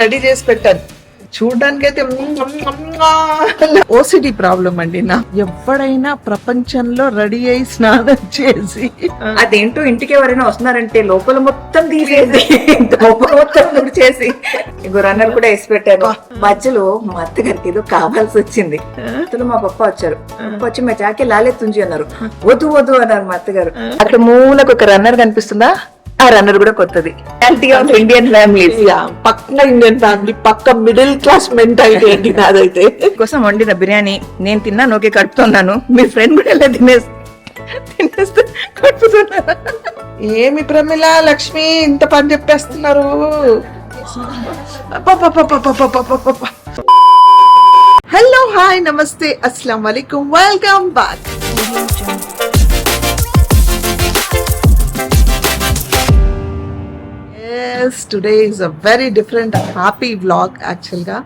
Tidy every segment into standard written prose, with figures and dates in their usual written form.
Ready చేసి పెట్టాను. చూడడానికి అయితే ఓసిడి ప్రాబ్లం అండి. నా ఎవడైనా ప్రపంచంలో రెడీ అయి స్నానం చేసి అదేంటో ఇంటికి ఎవరైనా వస్తున్నారంటే లోపల మొత్తం తీసేసి లోపల మొత్తం తుడిచేసి రన్నర్ కూడా వేసి పెట్టారు. మధ్యలో మా అత్తగారికి ఏదో కావాల్సి వచ్చింది. అతను మా పప్ప వచ్చారు. పప్ప వచ్చి మా జాకే లాలే తుంజి అన్నారు. వద్దు వద్దు అన్నారు మా అత్తగారు. అక్కడ మూలకు ఒక రన్నర్ కనిపిస్తుందా, ఆ రన్నర్ కూడా కొత్తది. ఇండియన్ ఫ్యామిలీస్, పక్క ఇండియన్ ఫ్యామిలీ, పక్క మిడిల్ క్లాస్ మెంటాలిటీ అండి నాదైతే. కోసం వండిన బిర్యానీ నేను తిన్నా, నోకే కడుపుతున్నాను. మీ ఫ్రెండ్ కూడా ఎలా తినేస్తే కడుపుతున్నారు. ఏమి ప్రమిళ, లక్ష్మి ఇంత పని చెప్పేస్తున్నారు. హలో, హాయ్, నమస్తే, అస్సలాం వాలేకుం, welcome back. Today is a very different happy vlog. యాక్చువల్గా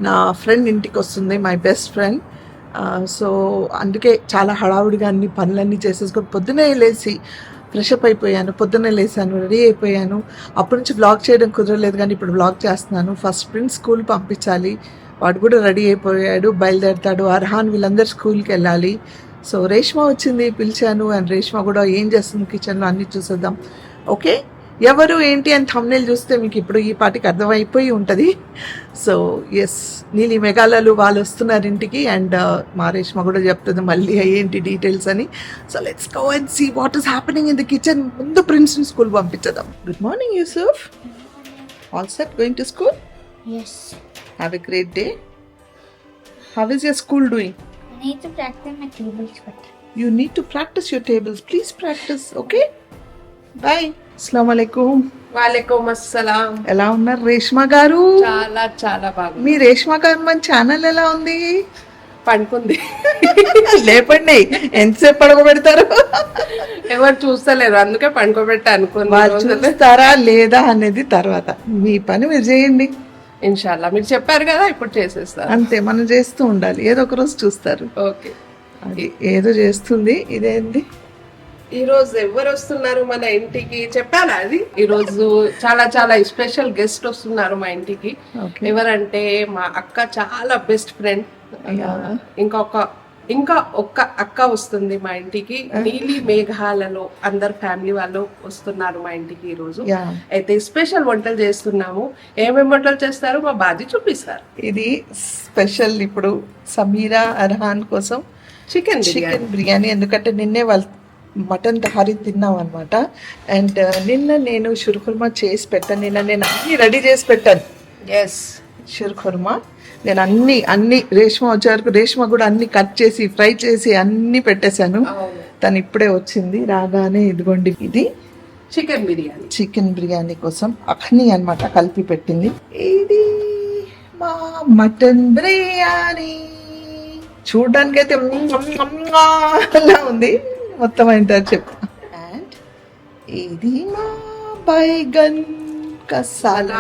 నా ఫ్రెండ్ ఇంటికి వస్తుంది, మై బెస్ట్ ఫ్రెండ్. సో అందుకే చాలా హడావుడిగా అన్ని పనులన్నీ చేసేసుకొని పొద్దునే లేచి ఫ్రెషప్ అయిపోయాను. పొద్దున్నే లేసాను, రెడీ అయిపోయాను. అప్పటి నుంచి వ్లాగ్ చేయడం కుదరలేదు, కానీ ఇప్పుడు వ్లాగ్ చేస్తున్నాను. ఫస్ట్ ప్రిన్స్ స్కూల్ పంపించాలి, వాడు కూడా రెడీ అయిపోయాడు, బయలుదేరుతాడు. అర్హాన్ వీళ్ళందరూ స్కూల్కి వెళ్ళాలి. సో రేష్మా వచ్చింది, పిలిచాను. అండ్ రేష్మా కూడా ఏం చేస్తుంది కిచెన్లో అన్నీ చూసేద్దాం. ఓకే, ఎవరు ఏంటి అని థంబ్నెయిల్ చూస్తే మీకు ఇప్పుడు ఈ పాటికి అర్థమైపోయి ఉంటుంది. సో ఎస్, నీలి మేఘాలలు వాళ్ళు వస్తున్నారు ఇంటికి. అండ్ మా రేష్మ కూడా చెప్తుంది మళ్ళీ ఏంటి డీటెయిల్స్ అని. So let's go and see what is happening in the kitchen. ముందు ప్రిన్స్ స్కూల్ పంపించదాం. Good morning Yusuf, all set going to school? Yes. Have a great day. How is your school doing? I need to practice my tables better. You need to practice your tables. Please practice, okay? Bye. అస్సలాము అలైకుం. వాలేకుం అస్సలాం. ఎలా ఉన్నారు రేష్మా గారు? చాలా చాలా బాగుంది. మీ రేష్మా గారు మన channel ఎలా ఉంది? పండుకుంది. లేపండి, ఎంతసేపు పడుకోబెడతారు? ఎవరు చూస్తలేరు, అందుకే పండుకోబెట్టా అనుకుని. వాళ్ళు చూస్తారా లేదా అనేది తర్వాత. మీ పని మీరు చేయండి. ఇన్షాల్లా మీరు చెప్పారు కదా, ఇప్పుడు చేసేస్తారు. అంతే, మనం చేస్తూ ఉండాలి. ఏదో ఒక రోజు చూస్తారు. ఓకే, అది ఏదో చేస్తుంది. ఇదేంటి ఈ రోజు ఎవరు వస్తున్నారు మన ఇంటికి చెప్పాలా? అది ఈ రోజు చాలా చాలా స్పెషల్ గెస్ట్ వస్తున్నారు మా ఇంటికి. Okay. ఎవరంటే మా అక్క చాలా బెస్ట్ ఫ్రెండ్. ఇంకా ఒక్క అక్క వస్తుంది మా ఇంటికి. నీలి మేఘాలలో అందరు ఫ్యామిలీ వాళ్ళు వస్తున్నారు మా ఇంటికి ఈ రోజు. Yeah. అయితే స్పెషల్ వంటలు చేస్తున్నాము. ఏమేమి వంటలు చేస్తారు మా బాజీ చూపిస్తారు. ఇది స్పెషల్ ఇప్పుడు సమీరా అర్హాన్ కోసం చికెన్ బిర్యానీ. ఎందుకంటే నిన్నే వాళ్ళు మటన్ తహారీ తిన్నాం అనమాట. అండ్ నిన్న నేను షుర్ఖుర్మా చేసి పెట్టాను. నిన్న నేను అన్ని రెడీ చేసి పెట్టాను. ఎస్, షుర్ఖుర్మా నేను అన్ని రేష్మ వచ్చే వరకు రేష్మ కూడా అన్ని కట్ చేసి ఫ్రై చేసి అన్ని పెట్టేశాను. తను ఇప్పుడే వచ్చింది. రాగానే ఇదిగోండి, ఇది చికెన్ బిర్యానీ కోసం అఖని అన్నమాట కలిపి పెట్టింది. ఇది మా మటన్ బిర్యానీ. చూడడానికి అయితే అలా ఉంది, మొత్తం ఏంటో చెప్తా. అండ్ ఇది మా బైగన్ కసాలా,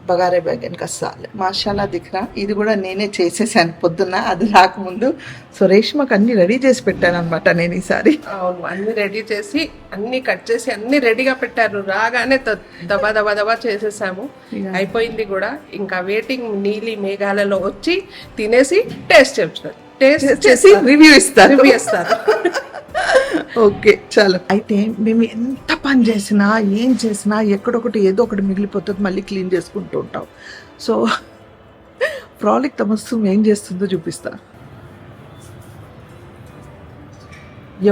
బగారే బైగన్ కసాలా. మాషాలా దిఖరా. ఇది కూడా నేనే చేసేసాను పొద్దున్న, అది రాకముందు. సో రేష్మకి అన్ని రెడీ చేసి పెట్టాను అనమాట నేను ఈసారి. అవును, అన్ని రెడీ చేసి అన్ని కట్ చేసి అన్ని రెడీగా పెట్టారు. రాగానే దబా దబా దబా చేసేసాము. అయిపోయింది కూడా. ఇంకా వెయిటింగ్. నీలి మేఘాలలో వచ్చి తినేసి టేస్ట్ చెప్తారు, టేస్ట్ చేసి రివ్యూ ఇస్తారు. ఓకే, చాలు. అయితే మేము ఎంత పని చేసినా ఏం చేసినా ఎక్కడొకటి ఏదో ఒకటి మిగిలిపోతుంది, మళ్ళీ క్లీన్ చేసుకుంటూ ఉంటాం. సో ప్రాలిక్ తమస్సు ఏం చేస్తుందో చూపిస్తా.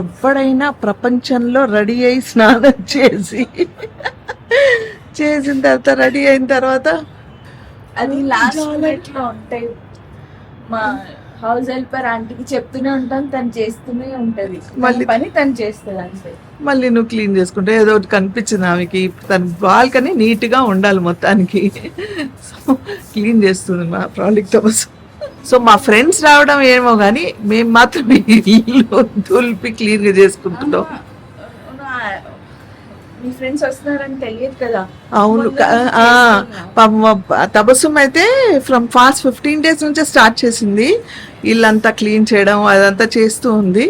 ఎవడైనా ప్రపంచంలో రెడీ అయి స్నానం చేసిన తర్వాత రెడీ అయిన తర్వాత అది లాస్ట్ మినిట్ లో ఉంటాయి. మా హౌస్ హెల్పర్ ఆంటీకి చెప్తూనే ఉంటాం, తను చేస్తూనే ఉంటది. మళ్ళీ పని తను చేస్తుంది అంతే. మళ్ళీ నువ్వు క్లీన్ చేసుకుంటే ఏదో ఒకటి కనిపించింది ఆమెకి. తన బాల్కనీ నీట్గా ఉండాలి మొత్తానికి. సో క్లీన్ చేస్తుంది మా ప్రాజెక్ట్ తమస్సు. సో మా ఫ్రెండ్స్ రావడం ఏమో కానీ మేము మాత్రం ఇల్లు దులిపి క్లీన్గా చేసుకుంటున్నాం. మీ ఫ్రెండ్స్ వస్తున్నారని తెలియదు కదా. అవును, తబస్సుమ్ అయితే ఫ్రమ్ ఫాస్ట్ 15 days నుంచే స్టార్ట్ చేసింది. ఇల్లంతా క్లీన్ చేయడం అదంతా చేస్తూ ఉంది.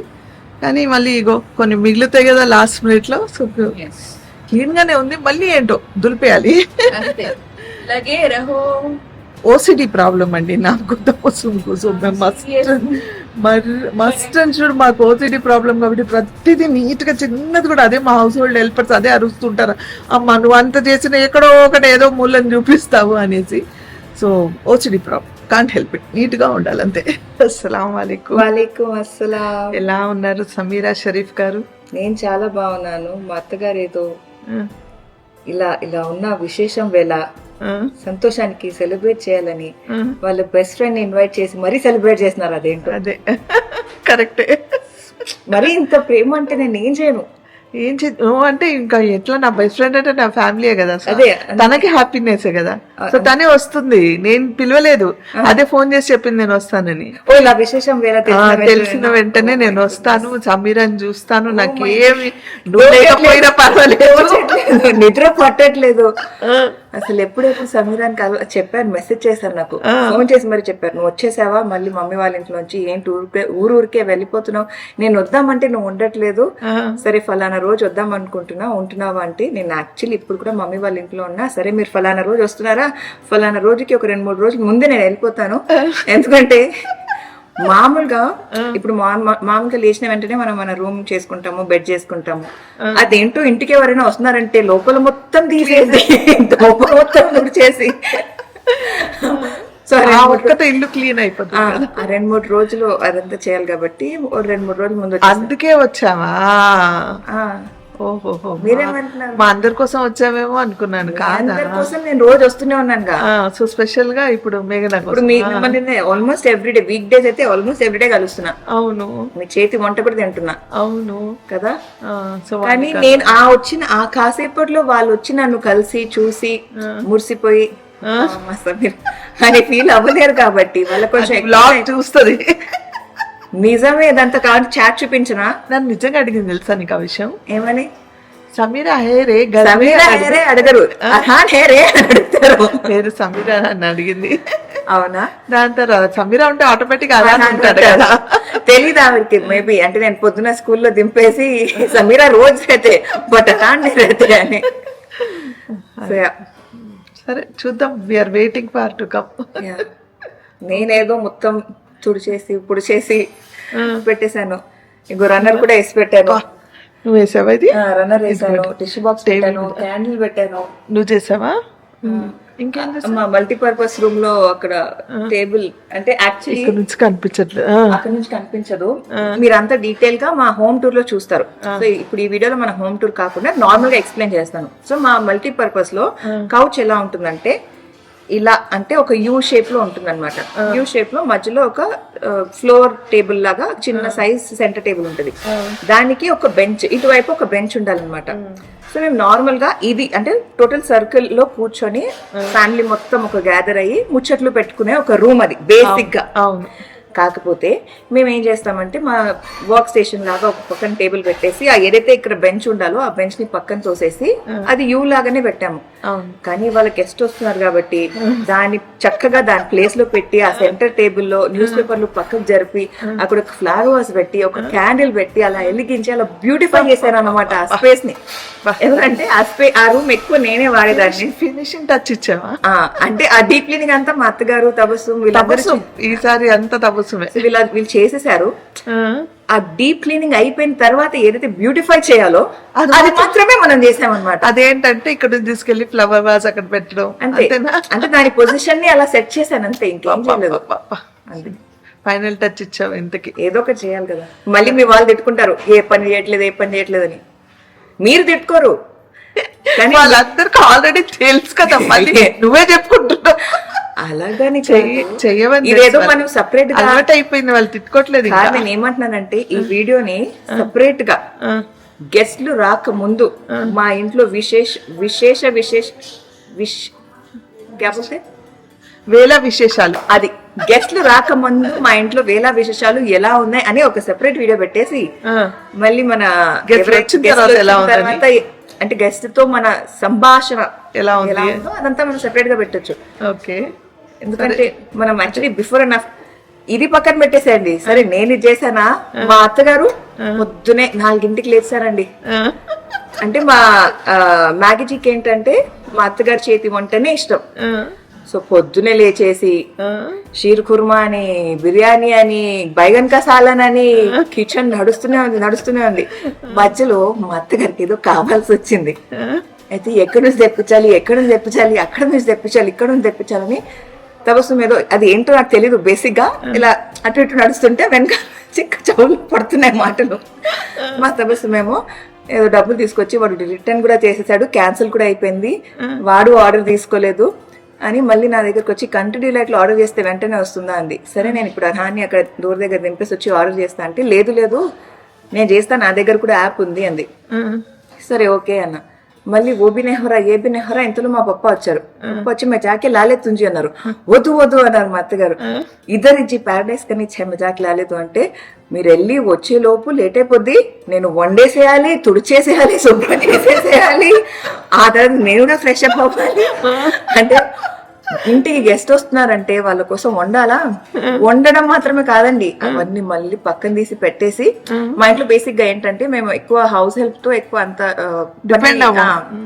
కానీ మళ్ళీ ఇగో కొన్ని మిగులుతాయి కదా లాస్ట్ మినిట్లో. సో క్లీన్ గానే ఉంది, మళ్ళీ ఏంటో దులిపేయాలి. లగే రహో. ఓసిడి ప్రాబ్లం అండి నాకు. మస్ట్ అండ్ షుడ్ మాకు ఓసిడి ప్రాబ్లం కాబట్టి ప్రతిదీ నీట్ గా చిన్నది కూడా అదే మా హౌస్ హోల్డ్ హెల్పర్స్ అదే అరుస్తుంటారు, అమ్మ నువ్వు అంత చేసిన ఎక్కడో ఒకటి ఏదో మూలని చూపిస్తావు అనేసి. So OCD problem, can't help it, neat గా ఉండాలి అంతే. అస్సలాం వాలేకుం. వాలేకుం అస్సలాం. ఎలా ఉన్నారు సమీరా షరీఫ్ గారు? నేను చాలా బాగున్నాను. మా అత్తగారు ఏదో ఇలా ఇలా ఉన్న విశేషం వేళ సంతోషానికి సెలబ్రేట్ చేయాలని వాళ్ళ బెస్ట్ ఫ్రెండ్ ఇన్వైట్ చేసి మరీ సెలబ్రేట్ చేస్తున్నారు. అదేంటో అదే కరెక్టే. మరి ఇంత ప్రేమ అంటే నేను ఏం చేయను. ఏం అంటే ఇంకా ఎట్లా, నా బెస్ట్ ఫ్రెండ్ అంటే నా ఫ్యామిలీయే కదా, అదే తనకి హ్యాపీనెస్ కదా. సో తనే వస్తుంది, నేను పిలవలేదు, అదే ఫోన్ చేసి చెప్పింది నేను వస్తానని. ఓ ఇలా విశేషం వేళ తెలిసిన వెంటనే నేను వస్తాను, సమీరాని చూస్తాను, నాకు ఏమి లేకపోయినా పర్వాలేదు, నిద్ర పట్టట్లేదు అసలు. ఎప్పుడెప్పుడు సమీరానికి చెప్పాను, మెసేజ్ చేశారు నాకు, ఫోన్ చేసి మరి చెప్పారు, నువ్వు వచ్చేసావా మళ్ళీ మమ్మీ వాళ్ళ ఇంట్లోంచి, ఏంటి ఊరికే వెళ్ళిపోతున్నావు, నేను వద్దామంటే నువ్వు ఉండట్లేదు, సరే ఫలానా రోజు వద్దాం అనుకుంటున్నా, ఉంటున్నావా అంటే, నేను యాక్చువల్లీ ఇప్పుడు కూడా మమ్మీ వాళ్ళ ఇంట్లో ఉన్నా, సరే మీరు ఫలానా రోజు వస్తున్నారా, ఫలానా రోజుకి ఒక 2-3 రోజుల ముందే నేను వెళ్ళిపోతాను, ఎందుకంటే మామూలుగా ఇప్పుడు మామూలుగా లేచిన వెంటనే మనం మన రూమ్ చేసుకుంటాము, బెడ్ చేసుకుంటాము, అదేంటో ఇంటికి ఎవరైనా వస్తున్నారంటే లోపల మొత్తం తీసేసి లోపల మొత్తం తుడిచేసి ఒక్కటే ఇల్లు క్లీన్ అయిపోతుంది. 2-3 రోజులు అదంతా చేయాలి కాబట్టి 2-3 రోజుల ముందు అందుకే వచ్చావా? ఓహోహో, మీరేమంటున్నారు? మా అందరి కోసం వచ్చామేమో అనుకున్నాను. కాదా, కోసం నేను రోజు వస్తూనే ఉన్నాను. సో స్పెషల్ గా ఇప్పుడు మేఘనా ఇప్పుడు మిమ్మల్ని ఆల్మోస్ట్ ఎవ్రీడే, వీక్ డేస్ అయితే ఆల్మోస్ట్ ఎవ్రీడే కలుస్తున్నా. అవును, మీ చేతి వంట కూడా తింటున్నా. అవును కదా. కానీ నేను ఆ కాసేపట్లో వాళ్ళు వచ్చి నన్ను కలిసి చూసి మురిసిపోయి అని ఫీల్ అవ్వలేరు కాబట్టి వాళ్ళ కొంచెం చూస్తుంది. నిజమే, ఇదంతా కాదు చాట్ చూపించనా? నన్ను నిజంగా అడిగింది తెలుసా నీకు ఆ విషయం? ఏమని? సమీరా హేరే సమీరా హేరే అడగరు, హేరే అడుగుతారు. పేరు సమీరా అని అడిగింది. అవునా? దాని తర్వాత సమీరా ఉంటే ఆటోమేటిక్ అలా అంటారు కదా. తెలీదు ఆవిడకి మేబీ, అంటే నేను పొద్దున స్కూల్లో దింపేసి సమీరా రోజు రైతే బట్ అటాండి రైతే అని. సరే చూద్దాం, we're waiting for to come. నేనేదో మొత్తం తుడిచేసి ఇప్పుడు చేసి పెట్టేశాను. ఇంకో రన్నర్ కూడా వేసి పెట్టాను. నువ్వు వేసావా? ఇది రన్నర్ వేసాను, టిష్యూ బాక్స్ పెట్టాను, క్యాండిల్ పెట్టాను. నువ్వు చేసావా? ఇంకేం మా మల్టీపర్పస్ రూమ్ లో అక్కడ టేబుల్, అంటే యాక్చువల్లీ ఇక్కడ నుంచి కనిపించట్లేదు, అక్కడ నుంచి కనిపించదు. మీరంతా డీటెయిల్ గా మా హోమ్ టూర్ లో చూస్తారు. సో ఇప్పుడు ఈ వీడియోలో మన హోమ్ టూర్ కాకుండా నార్మల్ గా ఎక్స్ప్లెయిన్ చేస్తాను. సో మా మల్టీపర్పస్ లో కౌచ్ ఎలా ఉంటుందంటే ఇలా, అంటే ఒక యూ షేప్ లో ఉంటుంది అనమాట. యూ షేప్ లో మధ్యలో ఒక ఫ్లోర్ టేబుల్ లాగా చిన్న సైజ్ సెంటర్ టేబుల్ ఉంటుంది. దానికి ఒక బెంచ్, ఇటువైపు ఒక బెంచ్ ఉండాలన్నమాట. సో మేము నార్మల్ గా ఇది అంటే టోటల్ సర్కిల్ లో కూర్చొని ఫ్యామిలీ మొత్తం ఒక గ్యాదర్ అయ్యి ముచ్చట్లు పెట్టుకునే ఒక రూమ్ అది బేసిక్ గా. అవును. కాకపోతే మేము ఏం చేస్తామంటే మా వర్క్ స్టేషన్ లాగా ఒక పక్కన టేబుల్ పెట్టేసి, ఆ ఏదైతే ఇక్కడ బెంచ్ ఉండాలో ఆ బెంచ్ ని పక్కన తోసేసి అది యూ లాగానే పెట్టాము. కానీ వాళ్ళ గెస్ట్ వస్తున్నారు కాబట్టి దాన్ని చక్కగా దాని ప్లేస్ లో పెట్టి, ఆ సెంటర్ టేబుల్ లో న్యూస్ పేపర్లు పక్కకు జరిపి, అక్కడ ఒక ఫ్లవర్స్ పెట్టి, ఒక క్యాండిల్ పెట్టి, అలా వెలిగించి అలా బ్యూటిఫై చేశాను అనమాట ఆ స్పేస్ ని. ఎందుకంటే ఆ రూమ్ ఎక్కువ నేనే వాడేదాన్ని. ఫినిషింగ్ టచ్ ఇచ్చావా? అంటే ఆ డీప్ క్లీనింగ్ అంతా మా అత్తగారు, తబస్సు, ఈసారి అంతా తబస్సు వీళ్ళు చేసేసారు. ఆ డీప్ క్లీనింగ్ అయిపోయిన తర్వాత ఏదైతే బ్యూటిఫై చేయాలో అది మాత్రమే మనం చేసామన్నమాట. అదేంటంటే ఇక్కడ తీసుకెళ్లి ఫ్లవర్ వాజ్ అక్కడ పెట్టడం అంతే. అంటే దాని పొజిషన్ ని అలా సెట్ చేశాను అంతే, ఇంకేం చేయలేదు. ఫైనల్ టచ్ ఇచ్చావు. ఇంతకి ఏదో ఒకటి చేయాలి కదా. మళ్ళీ మీ వాళ్ళు తిట్టుకుంటారు, ఏ పని చేయట్లేదు అని. మీరు తిట్టుకోరు కానీ వాళ్ళందరికి ఆల్రెడీ తెలుసు కదా, మళ్ళీ నువ్వే చెప్పుకుంటున్నావు. అలాగని చెయ్యవని ఇదేదో మనం సపరేట్ గా అలవాటు అయిపోయింది, వాళ్ళు తిట్టుకోవట్లేదు. నేను ఏమంటున్నానంటే ఈ వీడియోని సపరేట్ గా గెస్ట్లు రాక ముందు మా ఇంట్లో వేళ విశేషాలు, అది గెస్ట్లు రాకముందు మా ఇంట్లో వేళ విశేషాలు ఎలా ఉన్నాయి అని ఒక సెపరేట్ వీడియో పెట్టేసి, మళ్ళీ మన తర్వాత అంటే గెస్ట్ తో మన సంభాషణ ఎలా ఉందో అదంతా మనం సెపరేట్ గా పెట్టొచ్చు. ఓకే. ఎందుకంటే మనం యాక్చువల్లీ బిఫోర్ అండ్ ఆఫ్టర్ ఇది పక్కన పెట్టేసేయండి. సరే నేను ఇది చేశానా, మా అత్తగారు పొద్దునే 4 గంటలకు లేచారండి. అంటే మా మ్యాగీజీకి ఏంటంటే మా అత్తగారి చేతి వంటనే ఇష్టం. సో పొద్దునే లేచేసి షీర్ కుర్మా అని, బిర్యానీ అని, బైగన్ కా సాలన్ అని కిచెన్ నడుస్తూనే ఉంది. మధ్యలో మా అత్తగారికి ఏదో కావాల్సి వచ్చింది. అయితే ఎక్కడి నుంచి తెప్పించాలి, అక్కడ నుంచి తెప్పించాలి, ఇక్కడ నుంచి తెప్పించాలని తపస్సు ఏదో అది ఏంటో నాకు తెలీదు. బేసిక్ గా ఇలా అటు ఇటు నడుస్తుంటే వెనక చెవులు పడుతున్నాయి మాటలు. మా తపస్సు మేము ఏదో డబ్బులు తీసుకొచ్చి వాడు రిటర్న్ కూడా చేసేసాడు, క్యాన్సిల్ కూడా అయిపోయింది, వాడు ఆర్డర్ తీసుకోలేదు అని మళ్ళీ నా దగ్గరకు వచ్చి కంట్రీ డిలైట్ లో ఆర్డర్ చేస్తే వెంటనే వస్తుందా అంది. సరే నేను ఇప్పుడు అర్హాన్ని అక్కడ డోర్ దగ్గర దింపేసి వచ్చి ఆర్డర్ చేస్తా అంటే లేదు నేను చేస్తా, నా దగ్గర కూడా యాప్ ఉంది అంది. సరే ఓకే అన్న. మళ్ళీ ఓబీ నెహ్రా ఏబీ నెహ్రా ఇంతలో మా పప్ప వచ్చారు. పప్ప వచ్చి మే జాకే లాలే తుంజి అన్నారు. వద్దు అన్నారు మా అత్తగారు. ఇద్దరిచ్చి ప్యారడైస్ కని మే జాకి లాలేదు అంటే మీరు వెళ్ళి వచ్చే లోపు లేట్ అయిపోద్ది, నేను వండేసేయాలి, తుడిచేసేయాలి, శుభ్రం చేసేసేయాలి, ఆ తర్వాత నేను కూడా ఫ్రెష్ అప్ అవ్వాలి. అంటే ఇంటికి గెస్ట్ వస్తున్నారంటే వాళ్ళ కోసం వండడం మాత్రమే కాదండి, అవన్నీ మళ్ళీ పక్కన తీసి పెట్టేసి. మా ఇంట్లో బేసిక్ గా ఏంటంటే మేము ఎక్కువ హౌస్ హెల్ప్ తో ఎక్కువ అంత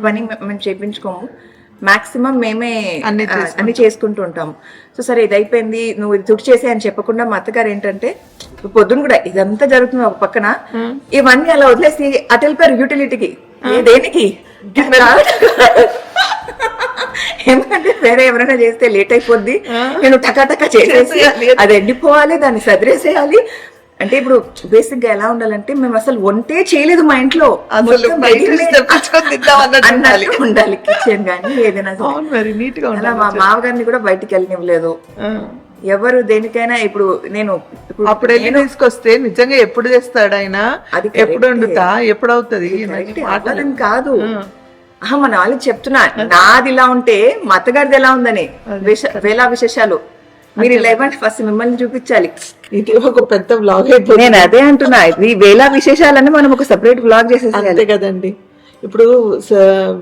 పని మేము చేయించుకోము, మాక్సిమం మేమే అన్ని చేసుకుంటూ ఉంటాము. సో సరే ఇది అయిపోయింది, నువ్వు ఇది తుడి చేసే అని చెప్పకుండా మా అత్తగారు ఏంటంటే పొద్దున కూడా ఇదంతా జరుగుతుంది ఒక పక్కన, ఇవన్నీ అలా వదిలేసి అటు వెళ్ళిపోయారు యూటిలిటీకి. దేనికి? ఏమంటే వేరే ఎవరైనా చేస్తే లేట్ అయిపోద్ది, నేను టకా చేసేసి అది ఎండిపోవాలి, దాన్ని సదిరేసేయాలి. అంటే ఇప్పుడు బేసిక్ గా ఎలా ఉండాలంటే మేము అసలు వంటే చేయలేదు మా ఇంట్లో, ఉండాలి కిచెన్ గానీ ఏదైనా. మా మామగారిని కూడా బయటికి వెళ్ళనివ్వలేదు ఎవరు దేనికైనా. ఇప్పుడు నేను అప్పుడు వెళ్ళి తీసుకొస్తే నిజంగా ఎప్పుడు చేస్తాడు ఆయన, అది ఎప్పుడు వండుతా, ఎప్పుడు అవుతుంది కాదు. మా నాలుగు చెప్తున్నా, నాది ఇలా ఉంటే మా అత్తగారిది ఎలా ఉందని వేలా విశేషాలు మీరు ఇలా ఇవ్వండి, ఫస్ట్ మిమ్మల్ని చూపించాలి. ఇది ఒక పెద్ద వ్లాగ్ అయిపోయింది. నేను అదే అంటున్నా, ఈ వేలా విశేషాలని మనం ఒక సెపరేట్ వ్లాగ్ చేసేసాలి కదండి. ఇప్పుడు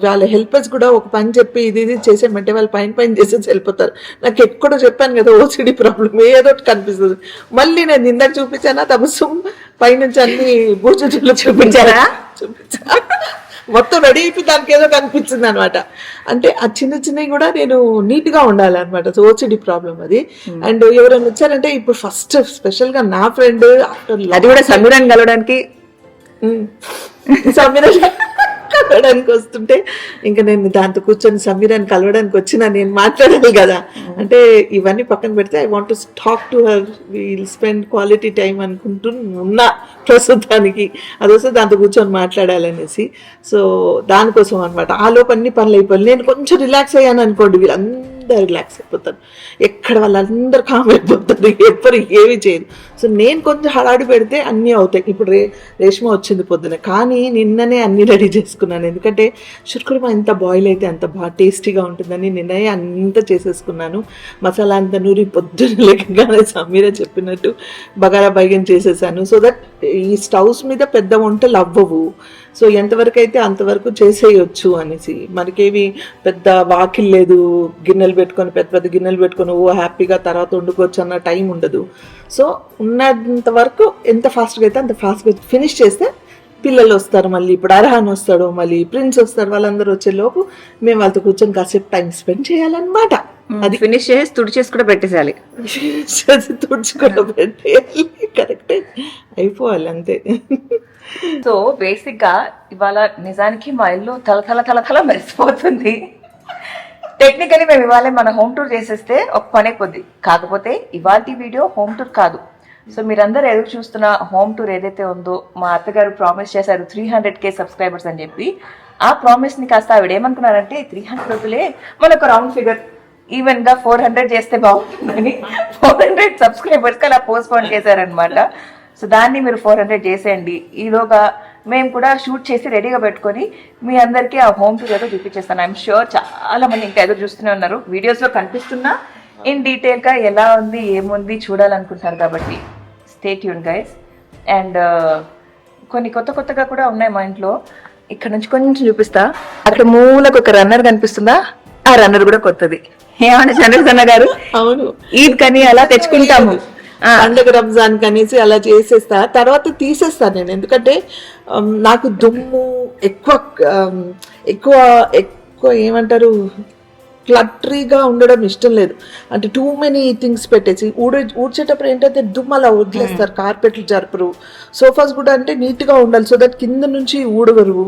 వాళ్ళ హెల్పర్స్ కూడా ఒక పని చెప్పి ఇది చేసేమంటే వాళ్ళు పైన చేసేసి వెళ్ళిపోతారు. నాకు ఎక్కడో చెప్పాను కదా ఓసిడి ప్రాబ్లం ఏదో కనిపిస్తుంది. మళ్ళీ నేను ఇందాక చూపించానా తపస్సు పైనుంచి అన్ని బూజులు చూపించారా మొత్తం రెడీ అయిపోయి దానికి ఏదో కనిపించింది అనమాట. అంటే ఆ చిన్నవి కూడా నేను నీట్ గా ఉండాలన్నమాట. సో ఓసిడి ప్రాబ్లం అది. అండ్ ఎవరైనా వచ్చారంటే ఇప్పుడు ఫస్ట్ స్పెషల్ గా నా ఫ్రెండ్ అది కూడా సమీరాన్ని కలవడానికి కలవడానికి వస్తుంటే ఇంకా నేను దాంతో కూర్చొని సమీరాన్ని కలవడానికి వచ్చినా నేను మాట్లాడాలి కదా. అంటే ఇవన్నీ పక్కన పెడితే I want to talk to her, will spend quality time అనుకుంటూ ఉన్నా ప్రస్తుతానికి. అది వస్తే దాంతో కూర్చొని మాట్లాడాలనేసి. సో దానికోసం అనమాట. ఆ లోపు అన్ని పనులు అయిపోయి నేను కొంచెం రిలాక్స్ అయ్యాను అనుకోండి, వీళ్ళందరూ రిలాక్స్ అయిపోతారు, ఎక్కడ వాళ్ళందరూ కామ్ అయిపోతారు, ఎవ్వరు ఏమి చేయరు. సో నేను కొంచెం హడాడి పెడితే అన్నీ అవుతాయి. ఇప్పుడు రేష్మ వచ్చింది పొద్దున, కానీ నిన్ననే అన్నీ రెడీ చేసుకున్నాను. ఎందుకంటే షుర్కుర్మా ఎంత బాయిల్ అయితే అంత బాగా టేస్టీగా ఉంటుందని నిన్ననే అంతా చేసేసుకున్నాను. మసాలా అంతా నూరి పొద్దున లేకగానే సమీర చెప్పినట్టు బగారా బైగన్ చేసేసాను. సో దట్ ఈ స్టవ్స్ మీద పెద్ద వంటలు అవ్వవు. సో ఎంతవరకు అయితే అంతవరకు చేసేయచ్చు అనేసి. మనకేవి పెద్ద వాకిల్ లేదు, గిన్నెలు పెట్టుకొని పెద్ద గిన్నెలు పెట్టుకొని హ్యాపీగా తర్వాత వండుకోవచ్చు అన్న టైం ఉండదు. సో ఉన్నంత వరకు ఎంత ఫాస్ట్గా అయితే అంత ఫాస్ట్గా ఫినిష్ చేస్తే పిల్లలు వస్తారు, మళ్ళీ ఇప్పుడు అర్హాన్ వస్తాడు, మళ్ళీ ప్రిన్స్ వస్తారు, వాళ్ళందరూ వచ్చే లోపు మేము వాళ్ళతో కూర్చొని కాసేపు టైం స్పెండ్ చేయాలన్నమాట. అది ఫినిష్ చేసి తుడిచేసి కూడా పెట్టేసేయాలి, తుడిచి కూడా పెట్టేయాలి, కరెక్టే అయిపోవాలి అంతే. సో బేసిక్ గా ఇవాళ నిజానికి మా ఇల్లు తల మెరిసిపోతుంది. టెక్నికలీ మేము ఇవాళ మన హోమ్ టూర్ చేసేస్తే ఒక పనే కొద్ది. కాకపోతే ఇవాళ వీడియో హోమ్ టూర్ కాదు. సో మీరందరూ ఎదురు చూస్తున్న హోమ్ టూర్ ఏదైతే ఉందో, మా అత్తగారు ప్రామిస్ చేశారు 300K సబ్స్క్రైబర్స్ అని చెప్పి. ఆ ప్రామిస్ ని కాస్త ఆవిడ ఏమనుకున్నారంటే 300 రూపాయలే మనకు రౌండ్ ఫిగర్, ఈవెన్ గా 400 చేస్తే బాగుంటుందని 400 సబ్స్క్రైబర్స్ కి అలా పోస్ట్ పోన్ చేశారనమాట. సో దాన్ని మీరు 400 చేసేయండి. ఈలోగా మేము కూడా షూట్ చేసి రెడీగా పెట్టుకొని మీ అందరికీ ఆ హోమ్ టూర్ ఏదో చూపించేస్తాను. ఐఎమ్ షూర్ చాలా మంది ఇంకా ఎదురు చూస్తూనే ఉన్నారు. వీడియోస్లో కనిపిస్తున్నా ఇన్ డీటెయిల్గా ఎలా ఉంది ఏముంది చూడాలనుకుంటున్నారు కాబట్టి స్టే ట్యూన్ గైస్. అండ్ కొన్ని కొత్తగా కూడా ఉన్నాయి మా ఇంట్లో. ఇక్కడ నుంచి కొంచెం చూపిస్తా. అక్కడ మూలకు ఒక రన్నర్ కనిపిస్తుందా, ఆ రన్నర్ కూడా కొత్తది. ఏమన్నా చంద్రసన్న గారు? అవును, ఈద్ కని అలా తెచ్చుకుంటాము, పండుగ రంజాన్ కనేసి అలా చేసేస్తా, తర్వాత తీసేస్తాను నేను. ఎందుకంటే నాకు దుమ్ము ఎక్కువ ఎక్కువ ఏమంటారు క్లట్రీగా ఉండడం ఇష్టం లేదు. అంటే టూ మెనీ థింగ్స్ పెట్టేసి ఊడ్చేటప్పుడు ఏంటంటే దుమ్మలా వదిలేస్తారు, కార్పెట్లు జరపరు. సోఫాస్ కూడా అంటే నీట్గా ఉండాలి, సో దట్ కింద నుంచి ఊడవరు.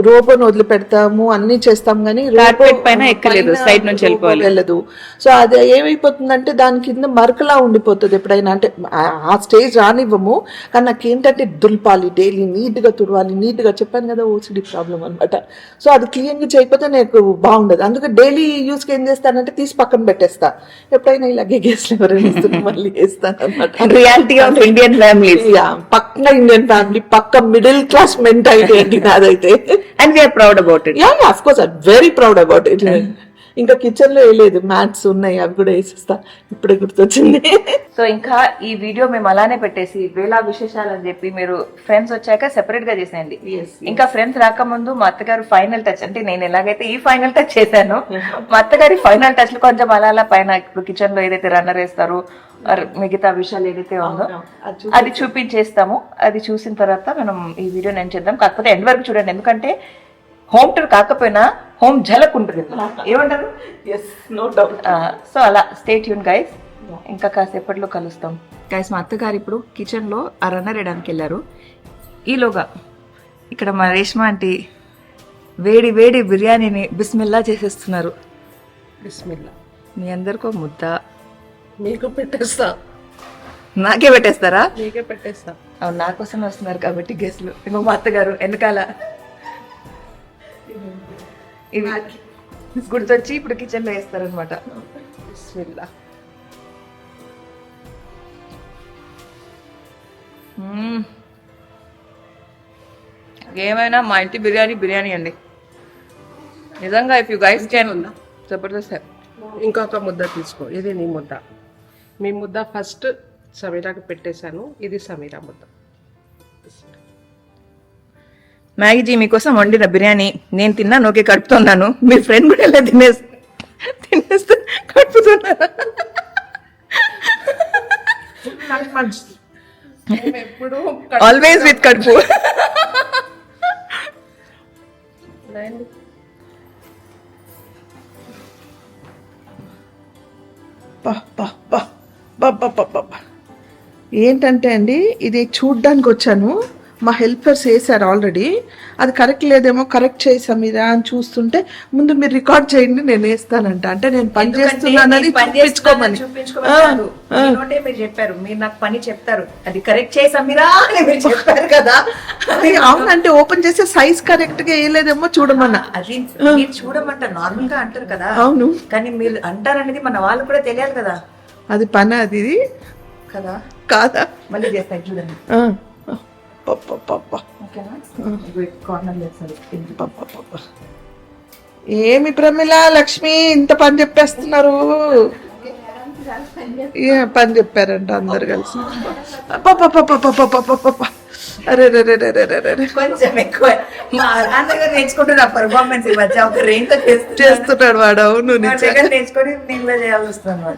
రోబోను వదిలిపెడతాము, అన్నీ చేస్తాం కానీ Carpet పైన ఎక్కలేదు, side నుంచి వెళ్ళిపోవాలి. వెళ్ళదు. సో అది ఏమైపోతుందంటే దాని కింద మరకలా ఉండిపోతుంది ఎప్పుడైనా. అంటే ఆ స్టేజ్ రానివ్వము, కానీ నాకు ఏంటంటే దులపాలి, డైలీ నీట్గా తుడవాలి. నీట్గా చెప్పాను కదా, ఓసిడి ప్రాబ్లం అనమాట. సో అది క్లీన్గా చేయకపోతే నాకు బాగుండదు. అందుకే డైలీ యూస్కి ఏం చేస్తానంటే తీసి పక్కన పెట్టేస్తా. ఎప్పుడైనా ఇలాగే గెస్ట్లు ఎవరైనా మళ్ళీ వేస్తాను అనమాట. Reality of Indian families. పక్క ఇండియన్ ఫ్యామిలీ, పక్క మిడిల్ క్లాస్ మెంటాలిటీ ఏంటి నాదైతే. And we're proud about it. Yeah of course I very proud about it. ఇంకా కిచెన్ లో వేయలేదు, మ్యాట్స్ ఉన్నాయి, అవి కూడా వేసేస్తా. ఇప్పుడే గుర్తొచ్చింది. సో ఇంకా ఈ వీడియో మేము అలానే పెట్టేసి వేళ విశేషాలు అని చెప్పి మీరు ఫ్రెండ్స్ వచ్చాక సెపరేట్ గా చేసేయండి. ఇంకా ఫ్రెండ్స్ రాకముందు మా అత్తగారు ఫైనల్ టచ్, అంటే నేను ఎలాగైతే ఈ ఫైనల్ టచ్ చేశాను, మా అత్తగారి ఫైనల్ టచ్ లో కొంచెం అలా పైన ఇప్పుడు కిచెన్ లో ఏదైతే రన్నర్ వేస్తారు, మిగతా విషయాలు ఏదైతే ఉందో అది చూపించేస్తాము. అది చూసిన తర్వాత మనం ఈ వీడియో నేను చేద్దాం. కాకపోతే ఎండ్ వరకు చూడండి, ఎందుకంటే హోమ్ టూర్ కాకపోయినా హోమ్ ఝలక్ ఉంటుంది. ఏమంటారు? No doubt. సో అలా స్టే ట్యూన్ గైస్, ఇంకా కాసేపట్లో కలుస్తాం. గైస్ మా అత్తగారు ఇప్పుడు కిచెన్ లో ఆ రన్నర్ వేయడానికి వెళ్ళారు. ఈలోగా ఇక్కడ మా రేష్మా ఆంటీ వేడి వేడి బిర్యానీని బిస్మిల్లా చేసేస్తున్నారు. బిస్మిల్లా. మీ అందరికో ముద్ద, మీకు పెట్టేస్తా. నాకే పెట్టేస్తారా? మీకే పెట్టేస్తా. అవును, నా కోసం వస్తున్నారు కాబట్టి గెస్ట్లు. ఇంకో మా అత్తగారు వెనకాల ఇవి గుర్తొచ్చి ఇప్పుడు కిచెన్ లో వేస్తారనమాట. బిస్మిల్లా. ఏమైనా మా ఇంటి బిర్యానీ అండి నిజంగా. If you guys can Jabardasth. ఇంకొక ముద్ద తీసుకో. ఇది నీ ముద్ద. మీ ముద్ద ఫస్ట్ సమీరాకి పెట్టేశాను, ఇది సమీరా ముద్ద. మ్యాగీజీ మీకోసం వండిన బిర్యానీ నేను తిన్నా, నోకే కడుపుతున్నాను. మీ ఫ్రెండ్ కూడా ఇలా తినేస్తే కడుపుతున్నారు. ఎప్పుడు ఆల్వేస్ విత్ కడుపు. ఏంటంటే అండి, ఇది చూడ్డానికి వచ్చాను, మా హెల్పర్స్ వేసారు ఆల్రెడీ. అది కరెక్ట్ లేదేమో, కరెక్ట్ చేసాం మీరా అని చూస్తుంటే ముందు మీరు రికార్డ్ చేయండి, నేను వేస్తానంట. అంటే నేను పని చేస్తున్నానని చూపించుకోమని. మీరు చెప్పారు, మీరు నాకు పని చెప్తారు, అది కరెక్ట్ చేసామిరా అని మీరు చెప్పారు కదా. అవునంటే ఓపెన్ చేస్తే సైజ్ కరెక్ట్ గా వేయలేదేమో చూడమన్నా. అది మీరు చూడమంటారు, నార్మల్ గా అంటారు కదా. అవును, కానీ మీరు అంటారనేది మన వాళ్ళు కూడా తెలియాలి కదా. అది పని అది కదా కాదా? మళ్ళీ చేస్తాను చూడండి. ఏమి ప్రమిళ, లక్ష్మి ఇంత పని చెప్పేస్తున్నారు. ఏ పని చెప్పారంట అందరు కలిసి. అరే కొంచెం ఎక్కువ మా నాన్నగారు నేర్చుకుంటున్న పర్ఫార్మెన్స్ ఈ మధ్య ఒక రేంజ్ చేస్తున్నాడు వాడు. అవును, నేర్చుకొని నేను కూడా చేయాల్సి వస్తుంది.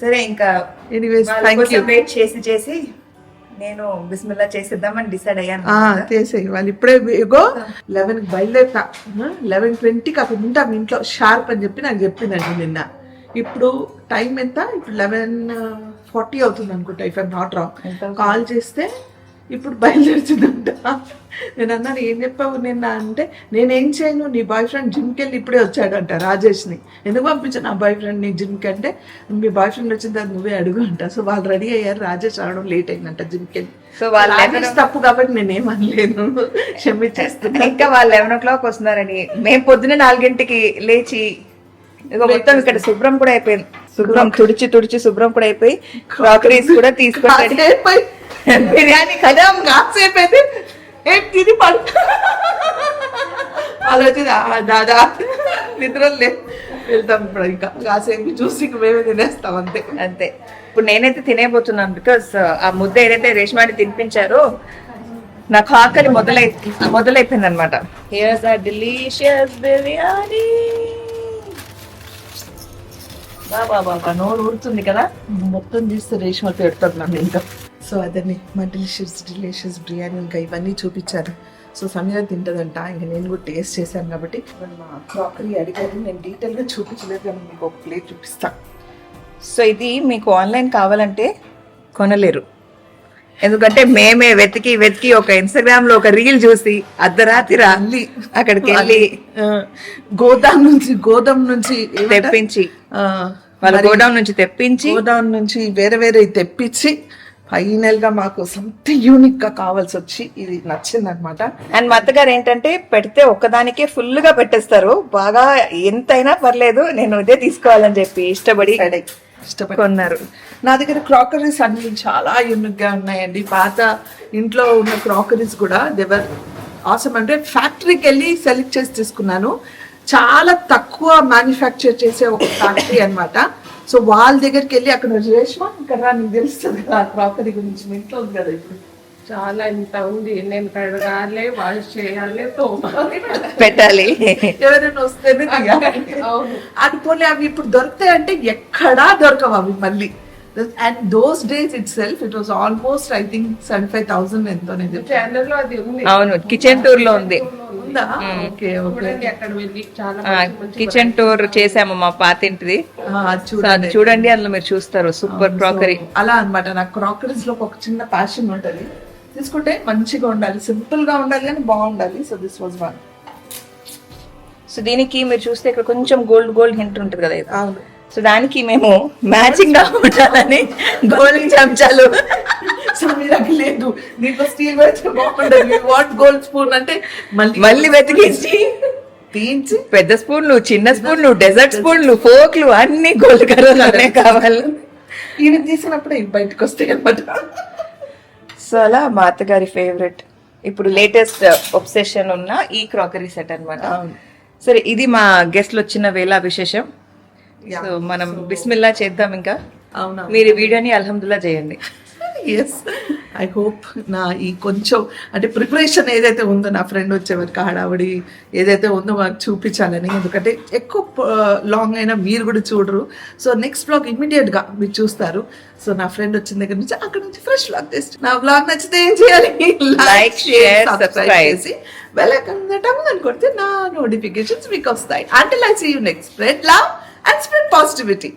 సరే ఇంకా ఎనీవేస్ థ్యాంక్ యూ. వెయిట్ చేసి నేను బిస్మిల్లా చేసేద్దామని డిసైడ్ అయ్యాను. చేసేయి. వాళ్ళు ఇప్పుడే ఇగో 11కి బయలుదేరుతా, 11:20కి అక్కడ ఉంటాం ఇంట్లో షార్ప్ అని చెప్పి నాకు చెప్పిందండి నిన్న. ఇప్పుడు టైం ఎంత? ఇప్పుడు 11:40 అవుతుంది అనుకుంటా, if I'm not wrong. Call చేస్తే ఇప్పుడు బయలుదేరుతుందంట. నేను అన్నాను, ఏం చెప్పావు నిన్న అంటే, నేనేం చేయను, నీ బాయ్ ఫ్రెండ్ జిమ్కి వెళ్ళి ఇప్పుడే వచ్చాడంట, రాజేష్ని. ఎందుకు పంపించాను నా బాయ్ ఫ్రెండ్ నీ జిమ్కి అంటే, మీ బాయ్ ఫ్రెండ్ వచ్చిన తర్వాత నువ్వే అడుగు అంట. సో వాళ్ళు రెడీ అయ్యారు, రాజేష్ రావడం లేట్ అయిందంట జిమ్కి వెళ్ళి. సో వాళ్ళు తప్పు కాబట్టి నేనేమనలేను, క్షమించేస్తున్నా. ఇంకా వాళ్ళు 11 o'clock వస్తున్నారని మేము పొద్దున్న 4 లేచి మొత్తం ఇక్కడ శుభ్రం కూడా అయిపోయింది. శుభ్రం తుడిచి శుభ్రం కూడా అయిపోయి క్రాకరీస్ కూడా తీసుకొని బిర్యానీ కదా కాసేపు అయితే తిని పడు వాళ్ళు వచ్చి దాదా నిద్రలే వెళ్తాం. ఇప్పుడు ఇంకా కాసేపు చూసి మేమే తినేస్తాం అంతే. ఇప్పుడు నేనైతే తినేపోతున్నాను, బికాస్ ఆ ముద్ద ఏదైతే రేష్మాని తినిపించారో నాకు ఆకలి మొదలైపోయింది అనమాట. హియర్స్ ఆ డెలీషియస్ బిర్యానీ. బాబా నోరు ఊరుతుంది కదా. మొత్తం తీస్తే రేష్మ పెడుతున్నాను ఇంకా. సో అదని మా డెలిషియస్ బిర్యానీ ఇంకా ఇవన్నీ చూపించారు. సో సమీర తింటదంట, ఇంకా నేను కూడా టేస్ట్ చేశాను కాబట్టి. మా క్రాకరీ అడిగారు, నేను డీటెయిల్గా చూపించలేదు కానీ మీకు ఒక ప్లేట్ చూపిస్తాను. సో ఇది మీకు ఆన్లైన్ కావాలంటే కొనలేరు, ఎందుకంటే మేమే వెతికి ఒక ఇన్స్టాగ్రామ్ లో ఒక రీల్ చూసి అర్ధరాత్రి రాలి అక్కడికి వెళ్ళి గోదాం నుంచి తెప్పించి వాళ్ళ గోడౌన్ నుంచి వేరే తెప్పించి ఫైనల్ గా మాకు సంథింగ్ యూనిక్ గా కావాల్సి వచ్చి ఇది నచ్చింది అనమాట. అండ్ మా అత్తగారు ఏంటంటే పెడితే ఒక్కదానికే ఫుల్ గా పెట్టేస్తారు, బాగా ఎంతైనా పర్లేదు నేను ఇదే తీసుకోవాలని చెప్పి ఇష్టపడి కొన్నారు. నా దగ్గర క్రాకరీస్ అన్ని చాలా యూనిక్ గా ఉన్నాయండి. పాత ఇంట్లో ఉన్న క్రాకరీస్ కూడా దేవర్ ఆసమ్. అంటే ఫ్యాక్టరీకి వెళ్ళి సెలెక్ట్ చేసి తీసుకున్నాను. చాలా తక్కువ మ్యానుఫ్యాక్చర్ చేసే ఒక ఫ్యాక్టరీ అన్నమాట. సో వాళ్ళ దగ్గరికి వెళ్ళి అక్కడ రేష్మా ఇక్కడ నీకు తెలుస్తుంది కదా క్రాకరీ గురించి, మీ ఇంట్లో ఉంది కదా ఇప్పుడు చాలా ఇంత ఉంది, నేను కడగాలి, వాష్ చేయాలి, తోమాలి, పెట్టాలి, ఎవరైనా వస్తేనే తీయాలి. అది పోలే అవి ఇప్పుడు దొరుకుతాయి అంటే ఎక్కడా దొరకవు అవి మళ్ళీ. And those days it self it was almost I think 75,000 ఎంతో. ఛానల్ లో అది ఉంది. అవును, కిచెన్ టూర్ లో ఉంది. ఉందా? Okay okay. చూడండి అక్కడ వెళ్ళి చాలా కిచెన్ టూర్ చేసాము మా పాతింటిది, చూడండి చూడండి అందులో మీరు చూస్తారు. Super crockery. అలా అన్నమాట. నాకు క్రాకరీస్ లో ఒక చిన్న ప్యాషన్ ఉంటది. తీసుకుంటే మంచిగా ఉండాలి, సింపుల్ గా ఉండాలి కానీ బాగుండాలి. So this was one. So దీనికి మీరు చూస్తే ఇక్కడ కొంచెం గోల్డ్ హింట్ ఉంటుంది కదా ఇది. అవును. సో దానికి మేము మ్యాచింగ్ గా ఉండాలని గోల్డ్ చెంచాలు. సమీరాకి లేదు, నీకు స్టీల్ పెడితే బాగుండదు, వాట్ గోల్డ్ స్పూన్ అంటే మళ్ళీ వెతికించి తీయించి పెద్ద స్పూన్లు, చిన్న స్పూన్లు, డెజర్ట్ స్పూన్లు, ఫోక్లు అన్ని గోల్డ్ కలర్లోనే కావాలి. ఇవి తీసినప్పుడు ఇవి బయటకు వస్తాయి అన్నమాట. సో అలా మా అత్తగారి ఫేవరెట్ ఇప్పుడు లేటెస్ట్ ఒబ్సెషన్ ఉన్న ఈ క్రాకరీ సెట్ అన్నమాట. సరే, ఇది మా గెస్ట్లు వచ్చిన వేళ విశేషం. సో మనం బిస్మిల్లా చేద్దాం. ఇంకా అవునా, మీరు ఈ వీడియోని అల్హమ్దుల్లా చేయండి. ఎస్, ఐ హోప్ నా ఈ కొంచెం అంటే ప్రిపరేషన్ ఏదైతే ఉందో నా ఫ్రెండ్ వచ్చే వరకు హడావుడి ఏదైతే ఉందో మాకు చూపించాలని. ఎందుకంటే ఎక్కువ లాంగ్ అయినా మీరు కూడా చూడరు. సో నెక్స్ట్ వ్లాగ్ ఇమ్మీడియట్గా మీరు చూస్తారు. సో నా ఫ్రెండ్ వచ్చిన దగ్గర నుంచి అక్కడ నుంచి ఫ్రెష్ వ్లాగ్ తెస్ట్. నా వ్లాగ్ నచ్చితే ఏం చేయాలి? లైక్, షేర్, సబ్స్క్రైబ్ చేసి బెల్ ఐకాన్ అని కొడితే నా నోటిఫికేషన్స్ మీకు వస్తాయి. Until I see you next, spread love and spread positivity.